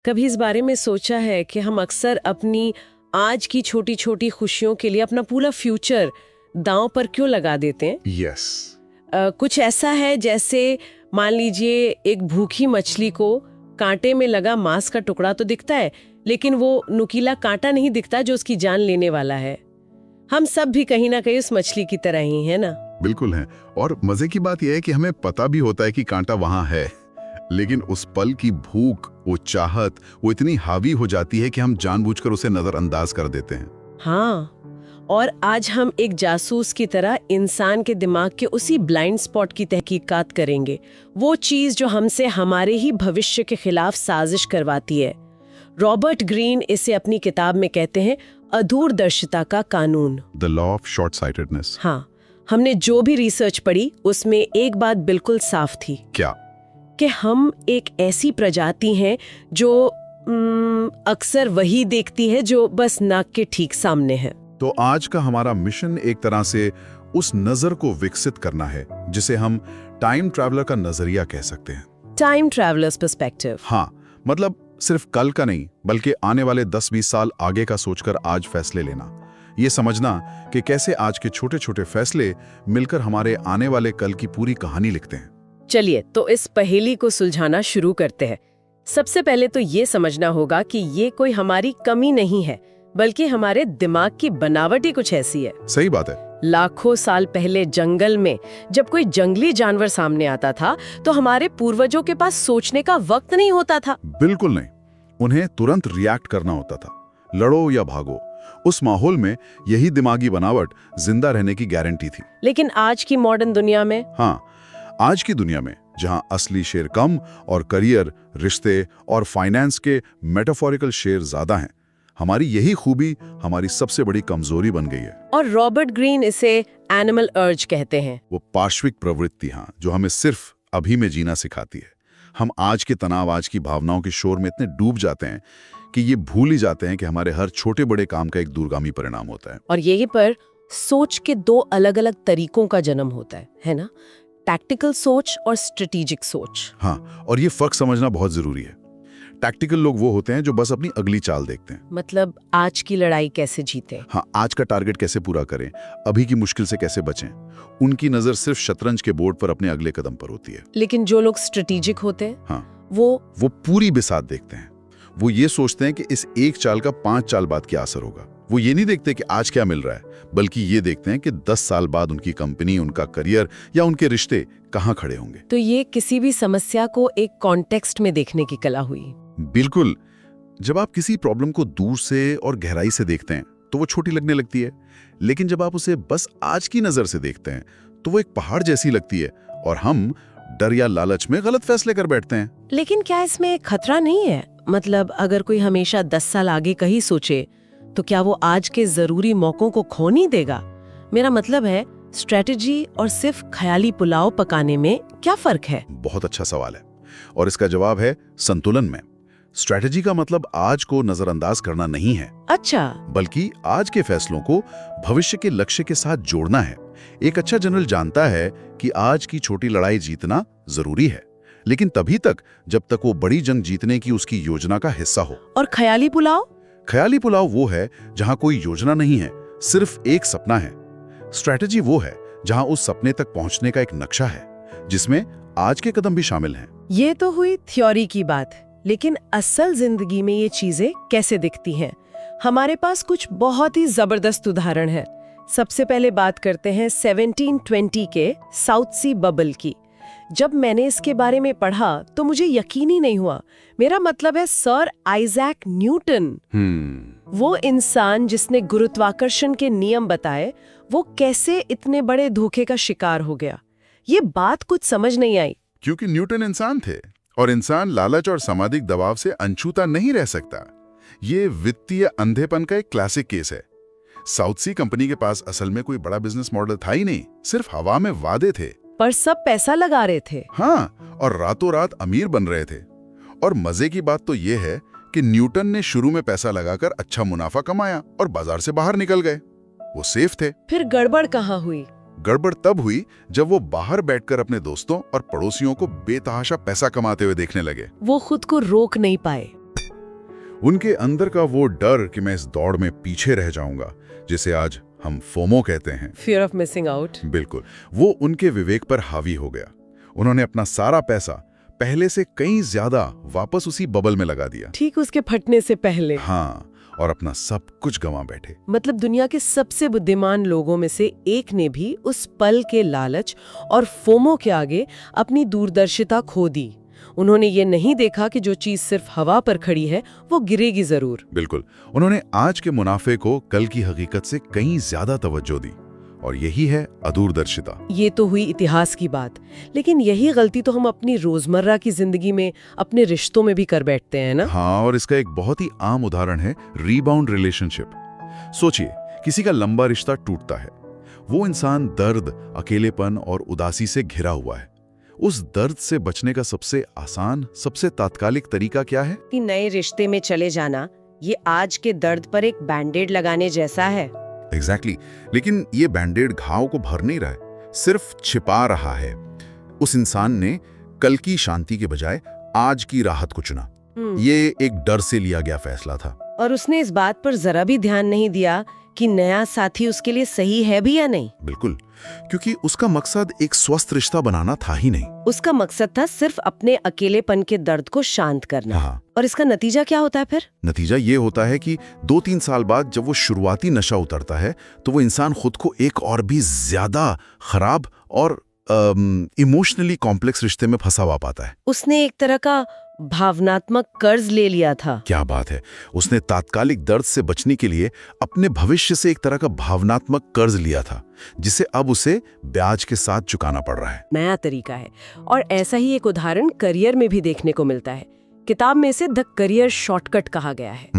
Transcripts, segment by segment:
कभी इस बारे में सोचा है कि हम अक्सर अपनी आज की छोटी छोटी खुशियों के लिए अपना पूरा फ्यूचर दांव पर क्यों लगा देते हैं? यस। कुछ ऐसा है जैसे मान लीजिए एक भूखी मछली को कांटे में लगा मांस का टुकड़ा तो दिखता है, लेकिन वो नुकीला कांटा नहीं दिखता जो उसकी जान लेने वाला है। हम सब भी कहीं ना कहीं उस मछली की तरह ही है ना? बिल्कुल है। और मजे की बात यह है कि हमें पता भी होता है कि कांटा वहां है, लेकिन उस पल की भूख, वो चाहत, वो इतनी हावी हो जाती है कि हम जानबूझकर उसे नजरअंदाज कर देते हैं। हाँ, और आज हम एक जासूस की तरह इंसान के दिमाग के उसी ब्लाइंड स्पॉट की तहकीकात करेंगे, वो चीज जो हमसे हमारे ही भविष्य के खिलाफ साजिश करवाती है। रॉबर्ट ग्रीन इसे अपनी किताब में कहते हैं अदूरदर्शिता का कानून, the law of short sightedness. हाँ, हमने जो भी रिसर्च पढ़ी उसमें एक बात बिल्कुल साफ थी। क्या? कि हम एक ऐसी प्रजाति हैं जो अक्सर वही देखती है जो बस नाक के ठीक सामने है। तो आज का हमारा मिशन एक तरह से उस नजर को विकसित करना है जिसे हम टाइम ट्रैवलर का नजरिया कह सकते हैं। Time travellers perspective. हाँ, मतलब सिर्फ कल का नहीं, बल्कि आने वाले 10-20 साल आगे का सोचकर आज फैसले लेना। ये समझना कि कैसे आज के छोटे छोटे फैसले मिलकर हमारे आने वाले कल की पूरी कहानी लिखते हैं। चलिए तो इस पहेली को सुलझाना शुरू करते हैं। सबसे पहले तो ये समझना होगा कि ये कोई हमारी कमी नहीं है, बल्कि हमारे दिमाग की बनावट ही कुछ ऐसी है। सही बात है। लाखों साल पहले जंगल में जब कोई जंगली जानवर सामने आता था तो हमारे पूर्वजों के पास सोचने का वक्त नहीं होता था। बिल्कुल नहीं, उन्हें तुरंत रिएक्ट करना होता था, लड़ो या भागो। उस माहौल में यही दिमागी बनावट जिंदा रहने की गारंटी थी। लेकिन आज की मॉडर्न दुनिया में, हाँ, आज की दुनिया में जहां असली शेर कम और करियर, रिश्ते और फाइनेंस के मेटाफोरिकल शेर ज्यादा हैं, हमारी यही खूबी हमारी सबसे बड़ी कमजोरी बन गई है। और रॉबर्ट ग्रीन इसे एनिमल अर्ज कहते हैं। वो पार्श्विक प्रवृत्तियां जो हमें सिर्फ अभी में जीना सिखाती है। हम आज के तनाव, आज की भावनाओं के शोर में इतने डूब जाते हैं कि ये भूल ही जाते हैं कि हमारे हर छोटे बड़े काम का एक दूरगामी परिणाम होता है। और यही पर सोच के दो अलग अलग तरीकों का जन्म होता है ना? टैक्टिकल सोच और स्ट्रेटेजिक सोच। हाँ, और ये फर्क समझना बहुत जरूरी है। टैक्टिकल लोग वो होते हैं जो बस अपनी अगली चाल देखते हैं। मतलब आज की लड़ाई कैसे जीते, हाँ, आज का टारगेट कैसे पूरा करें, अभी की मुश्किल से कैसे बचें। उनकी नजर सिर्फ शतरंज के बोर्ड पर अपने अगले कदम पर होती है। लेकिन जो लोग स्ट्रेटेजिक होते हैं, हाँ, वो पूरी बिसात देखते हैं। वो ये सोचते हैं कि इस एक चाल का 5 चाल बाद क्या असर होगा। वो ये नहीं देखते कि आज क्या मिल रहा है, बल्कि ये देखते हैं कि 10 साल बाद उनकी कंपनी, उनका करियर या उनके रिश्ते कहाँ खड़े होंगे। तो ये किसी भी समस्या को एक कॉन्टेक्स्ट में देखने की कला हुई। बिल्कुल। जब आप किसी प्रॉब्लम को दूर से और गहराई से देखते हैं तो वो छोटी लगने लगती है, लेकिन जब आप उसे बस आज की नजर से देखते हैं तो वो एक पहाड़ जैसी लगती है और हम डर या लालच में गलत फैसले कर बैठते हैं। लेकिन क्या इसमें खतरा नहीं है? मतलब अगर कोई हमेशा 10 साल आगे का ही सोचे तो क्या वो आज के जरूरी मौकों को खो नहीं देगा? मेरा मतलब है, स्ट्रेटेजी और सिर्फ ख्याली पुलाव पकाने में क्या फर्क है? बहुत अच्छा सवाल है और इसका जवाब है संतुलन में। स्ट्रेटेजी का मतलब आज को नजरअंदाज करना नहीं है, अच्छा, बल्कि आज के फैसलों को भविष्य के लक्ष्य के साथ जोड़ना है। एक अच्छा जनरल जानता है कि आज की छोटी लड़ाई जीतना जरूरी है, लेकिन तभी तक जब तक वो बड़ी जंग जीतने की उसकी योजना का हिस्सा हो। और ख्याली पुलाव? ख्याली पुलाव वो है जहां कोई योजना नहीं है, सिर्फ एक सपना है। स्ट्रेटेजी वो है जहां उस सपने तक पहुंचने का एक नक्शा है, जिसमें आज के कदम भी शामिल हैं। ये तो हुई थ्योरी की बात, लेकिन असल जिंदगी में ये चीजें कैसे दिखती हैं? हमारे पास कुछ बहुत ही जबरदस्त उदाहरण है। सबसे पहले बात करते हैं 1720 के साउथ सी बबल की। जब मैंने इसके बारे में पढ़ा तो मुझे यकीन ही नहीं हुआ। मेरा मतलब है सर आइजैक न्यूटन, वो इंसान जिसने गुरुत्वाकर्षण के नियम बताए, वो कैसे इतने बड़े धोखे का शिकार हो गया। ये बात कुछ समझ नहीं आई। क्योंकि न्यूटन इंसान थे और इंसान लालच और सामाजिक दबाव से अनछूता नहीं रह सकता। ये वित्तीय अंधेपन का एक क्लासिक केस है। साउथ सी कंपनी के पास असल में कोई बड़ा बिजनेस मॉडल था ही नहीं, सिर्फ हवा में वादे थे। पर सब पैसा लगा रहे थे। हाँ, और रातों रात अमीर बन रहे थे। और मजे की बात तो ये है कि न्यूटन ने शुरू में पैसा लगाकर अच्छा मुनाफा कमाया और बाजार से बाहर निकल गए। वो सेफ थे। फिर गड़बड़ कहाँ हुई? गड़बड़ तब हुई जब वो बाहर बैठकर अपने दोस्तों और पड़ोसियों को बेतहाशा पैसा कमाते हुए देखने लगे। वो खुद को रोक नहीं पाए। उनके अंदर का वो डर कि मैं इस दौड़ में पीछे रह जाऊंगा, जिसे आज हम फोमो कहते हैं, फियर ऑफ मिसिंग आउट, बिल्कुल, वो उनके विवेक पर हावी हो गया। उन्होंने अपना सारा पैसा पहले से कहीं ज्यादा वापस उसी बबल में लगा दिया, ठीक उसके फटने से पहले। हाँ, और अपना सब कुछ गंवा बैठे। मतलब दुनिया के सबसे बुद्धिमान लोगों में से एक ने भी उस पल के लालच और फोमो के आगे अपनी दूरदर्शिता खो दी। उन्होंने ये नहीं देखा कि जो चीज सिर्फ हवा पर खड़ी है वो गिरेगी जरूर। बिल्कुल, उन्होंने आज के मुनाफे को कल की हकीकत से कहीं ज्यादा तवज्जो दी, और यही है अदूरदर्शिता। ये तो हुई इतिहास की बात, लेकिन यही गलती तो हम अपनी रोजमर्रा की जिंदगी में, अपने रिश्तों में भी कर बैठते हैं ना। हाँ, और इसका एक बहुत ही आम उदाहरण है रीबाउंड रिलेशनशिप। सोचिए, किसी का लंबा रिश्ता टूटता है, वो इंसान दर्द, अकेलेपन और उदासी से घिरा हुआ है। उस दर्द से बचने का सबसे आसान, सबसे तात्कालिक तरीका क्या है? कि नए रिश्ते में चले जाना। ये आज के दर्द पर एक बैंडेड लगाने जैसा है। एग्जैक्टली, लेकिन ये बैंडेड घाव को भर नहीं रहा है, सिर्फ छिपा रहा है। उस इंसान ने कल की शांति के बजाय आज की राहत को चुना। ये एक डर से लिया गया फैसला था, और उसने इस बात पर जरा भी ध्यान नहीं दिया कि नया साथी उसके लिए सही है भी या नहीं। बिल्कुल, क्योंकि उसका मकसद एक स्वस्थ रिश्ता बनाना था ही नहीं। उसका मकसद था सिर्फ अपने अकेलेपन के दर्द को शांत करना। हाँ। और इसका नतीजा क्या होता है फिर? नतीजा ये होता है कि 2-3 साल बाद जब वो शुरुआती नशा उतरता है, तो वो इंसान खुद को एक और भी ज्यादा खराब और इमोशनली कॉम्प्लेक्स रिश्ते में फंसा हुआ पाता है। उसने एक तरह का भावनात्मक कर्ज ले लिया था। क्या बात है, उसने तात्कालिक दर्द से बचने के लिए अपने भविष्य से एक तरह का भावनात्मक कर्ज लिया था, जिसे अब उसे ब्याज के साथ चुकाना पड़ रहा है। नया तरीका है, और ऐसा ही एक उदाहरण करियर में भी देखने को मिलता है। किताब में इसे द करियर शॉर्टकट कहा गया है।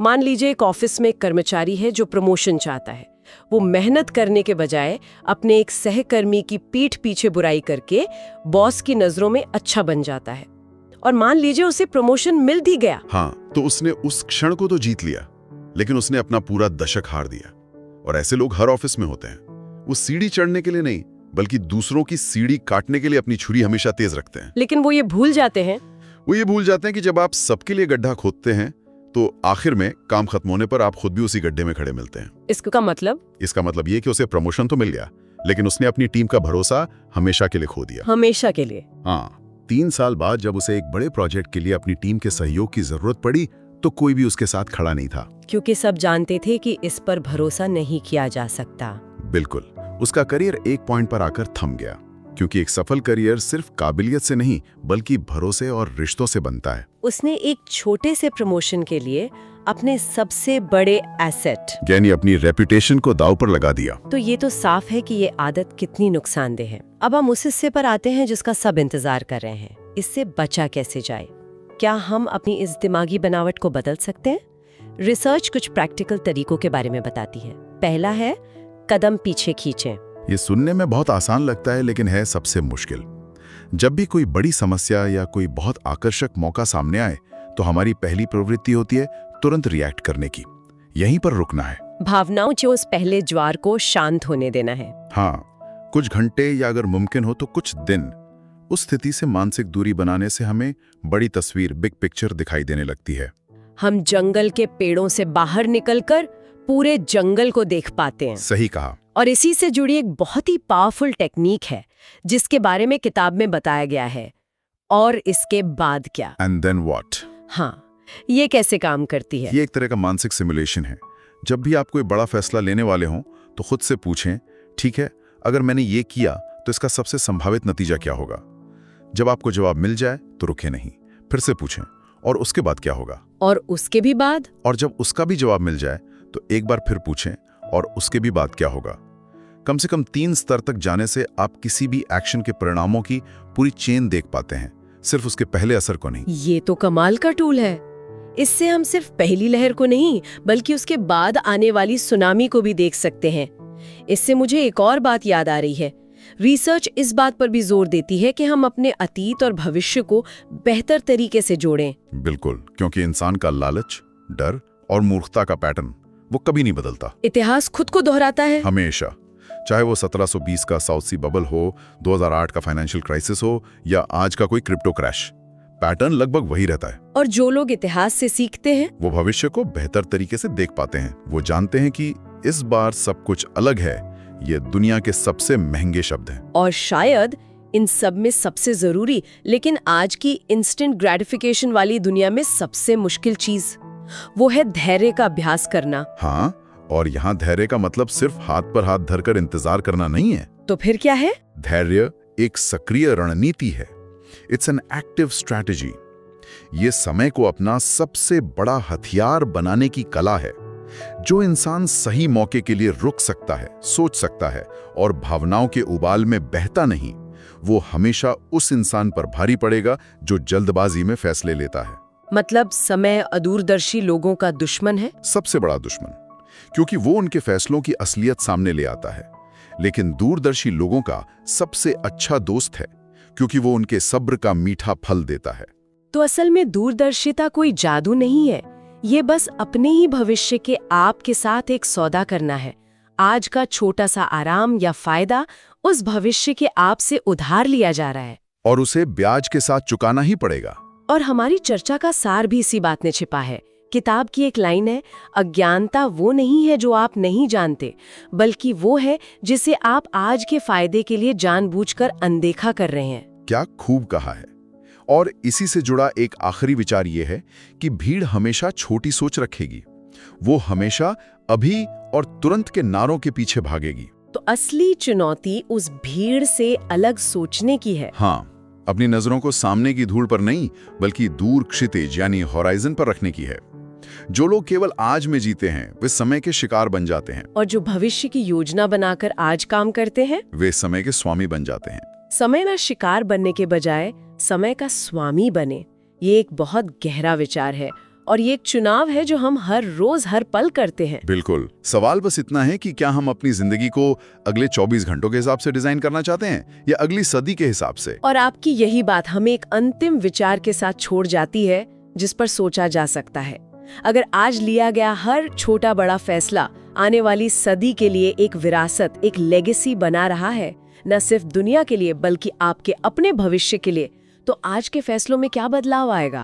मान लीजिए एक ऑफिस में एक कर्मचारी है जो प्रमोशन चाहता है। वो मेहनत करने के बजाय अपने एक सहकर्मी की पीठ पीछे बुराई करके बॉस की नजरों में अच्छा बन जाता है, और मान लीजिए उसे प्रमोशन मिल भी गया। हाँ, तो उसने उस क्षण को तो जीत लिया, लेकिन उसने अपना पूरा दशक हार दिया। और ऐसे लोग हर ऑफिस में होते हैं। वो सीढ़ी चढ़ने के लिए नहीं, बल्कि दूसरों की सीढ़ी काटने के लिए अपनी छुरी हमेशा तेज रखते हैं। लेकिन वो ये भूल जाते हैं कि जब आप सबके लिए गड्ढा खोदते हैं, तो आखिर में काम खत्म होने पर आप खुद भी उसी गड्ढे में खड़े मिलते हैं। इसका मतलब ये कि उसे प्रमोशन तो मिल गया, लेकिन उसने अपनी टीम का भरोसा हमेशा के लिए खो दिया। हमेशा के लिए। हाँ, 3 साल बाद जब उसे एक बड़े प्रोजेक्ट के लिए अपनी टीम के सहयोग की जरूरत पड़ी, तो कोई भी उसके साथ खड़ा नहीं था, क्योंकि सब जानते थे कि इस पर भरोसा नहीं किया जा सकता। बिल्कुल, उसका करियर एक पॉइंट पर आकर थम गया, क्योंकि एक सफल करियर सिर्फ काबिलियत से नहीं, बल्कि भरोसे और रिश्तों से बनता है। उसने एक छोटे से प्रमोशन के लिए अपने सबसे बड़े एसेट, यानी अपनी रेपुटेशन को दांव पर लगा दिया। तो ये तो साफ है कि ये आदत कितनी नुकसानदेह है। अब हम उस हिस्से पर आते हैं जिसका सब इंतजार कर रहे हैं। इससे बचा कैसे जाए? क्या हम अपनी इस दिमागी बनावट को बदल सकते हैं? रिसर्च कुछ प्रैक्टिकल तरीकों के बारे में बताती है। पहला है कदम पीछे खींचें। ये सुनने में बहुत आसान लगता है, लेकिन है सबसे मुश्किल। जब भी कोई बड़ी समस्या या कोई बहुत आकर्षक मौका सामने आए, तो हमारी पहली प्रवृत्ति होती है तुरंत रिएक्ट करने की। यहीं पर रुकना है। भावनाओं के उस पहले ज्वार को शांत होने देना है। हाँ, कुछ घंटे या अगर मुमकिन हो तो कुछ दिन उस स्थिति से मानसिक दूरी बनाने से हमें बड़ी तस्वीर, बिग पिक्चर दिखाई देने लगती है। हम जंगल के पेड़ों से बाहर निकलकर पूरे जंगल को देख पाते हैं। सही कहा। और इसी से जुड़ी एक बहुत ही पावरफुल टेक्निक है जिसके बारे में किताब में बताया गया है। और इसके बाद क्या? And then what? हाँ, ये कैसे काम करती है? ये एक तरह का मानसिक सिमुलेशन है। जब भी आप कोई बड़ा फैसला लेने वाले हों, तो खुद से पूछें, ठीक है, अगर मैंने ये किया तो इसका सबसे संभावित नतीजा क्या होगा? जब आपको जवाब मिल जाए तो रुके नहीं, फिर से पूछें, और उसके बाद क्या होगा? और उसके भी बाद? और जब उसका भी जवाब मिल जाए तो एक बार फिर पूछें, और उसके भी बाद क्या होगा? कम से कम 3 स्तर तक जाने से आप किसी भी एक्शन के परिणामों की पूरी चेन देख पाते हैं, सिर्फ उसके पहले असर को नहीं। ये तो कमाल का टूल है। इससे हम सिर्फ पहली लहर को नहीं, बल्कि उसके बाद आने वाली सुनामी को भी देख सकते हैं। इससे मुझे एक और बात याद आ रही है। रिसर्च इस बात पर भी जोर देती है कि हम अपने अतीत और भविष्य को बेहतर तरीके से जोड़ें। बिल्कुल, क्योंकि इंसान का लालच, डर और मूर्खता का पैटर्न वो कभी नहीं बदलता। इतिहास खुद को दोहराता है हमेशा। चाहे वो 1720 का साउथ सी बबल हो, 2008 का फाइनेंशियल क्राइसिस हो, या आज का कोई क्रिप्टो क्रैश, पैटर्न लगभग वही रहता है। और जो लोग इतिहास से सीखते हैं वो भविष्य को बेहतर तरीके से देख पाते हैं। वो जानते हैं कि इस बार सब कुछ अलग है। ये दुनिया के सबसे महंगे शब्द हैं। और शायद इन सब में सबसे जरूरी, लेकिन आज की इंस्टेंट ग्रेटिफिकेशन वाली दुनिया में सबसे मुश्किल चीज, वो है धैर्य का अभ्यास करना। हाँ, और यहाँ धैर्य का मतलब सिर्फ हाथ पर हाथ धरकर इंतजार करना नहीं है। तो फिर क्या है? धैर्य एक सक्रिय रणनीति है। It's an active strategy. ये समय को अपना सबसे बड़ा हथियार बनाने की कला है। जो इंसान सही मौके के लिए रुक सकता है, सोच सकता है और भावनाओं के उबाल में बहता नहीं, वो हमेशा उस इंसान पर भारी पड़ेगा जो जल्दबाजी में फैसले लेता है। मतलब समय अदूरदर्शी लोगों का दुश्मन है? सबसे बड़ा दुश्मन, क्योंकि वो उनके फैसलों की असलियत सामने ले आता है। लेकिन दूरदर्शी लोगों का सबसे अच्छा दोस्त है, क्योंकि वो उनके सब्र का मीठा फल देता है। तो असल में दूरदर्शिता कोई जादू नहीं है, ये बस अपने ही भविष्य के आप के साथ एक सौदा करना है। आज का छोटा सा आराम या फायदा उस भविष्य के आप से उधार लिया जा रहा है, और उसे ब्याज के साथ चुकाना ही पड़ेगा। और हमारी चर्चा का सार भी इसी बात में छिपा है। किताब की एक लाइन है, अज्ञानता वो नहीं है जो आप नहीं जानते, बल्कि वो है जिसे आप आज के फायदे के लिए जानबूझकर अनदेखा कर रहे हैं। क्या खूब कहा है। और इसी से जुड़ा एक आखिरी विचार ये है कि भीड़ हमेशा छोटी सोच रखेगी। वो हमेशा अभी और तुरंत के नारों के पीछे भागेगी। तो असली चुनौती उस भीड़ से अलग सोचने की है। हाँ, अपनी नजरों को सामने की धूल पर नहीं, बल्कि दूर क्षितिज यानी होराइजन पर रखने की है। जो लोग केवल आज में जीते हैं, वे समय के शिकार बन जाते हैं। और जो भविष्य की योजना बनाकर आज काम करते हैं, वे समय के स्वामी बन जाते हैं। समय ना शिकार बनने के बजाय समय का स्वामी बने, ये एक बहुत गहरा विचार है। और ये एक चुनाव है जो हम हर रोज हर पल करते हैं। बिल्कुल। सवाल बस इतना है कि क्या हम अपनी जिंदगी को अगले 24 घंटों के हिसाब से डिजाइन करना चाहते हैं या अगली सदी के हिसाब से। और आपकी यही बात हमें एक अंतिम विचार के साथ छोड़ जाती है जिस पर सोचा जा सकता है। अगर आज लिया गया हर छोटा बड़ा फैसला आने वाली सदी के लिए एक विरासत, एक लेगेसी बना रहा है, न सिर्फ दुनिया के लिए बल्कि आपके अपने भविष्य के लिए, तो आज के फैसलों में क्या बदलाव आएगा?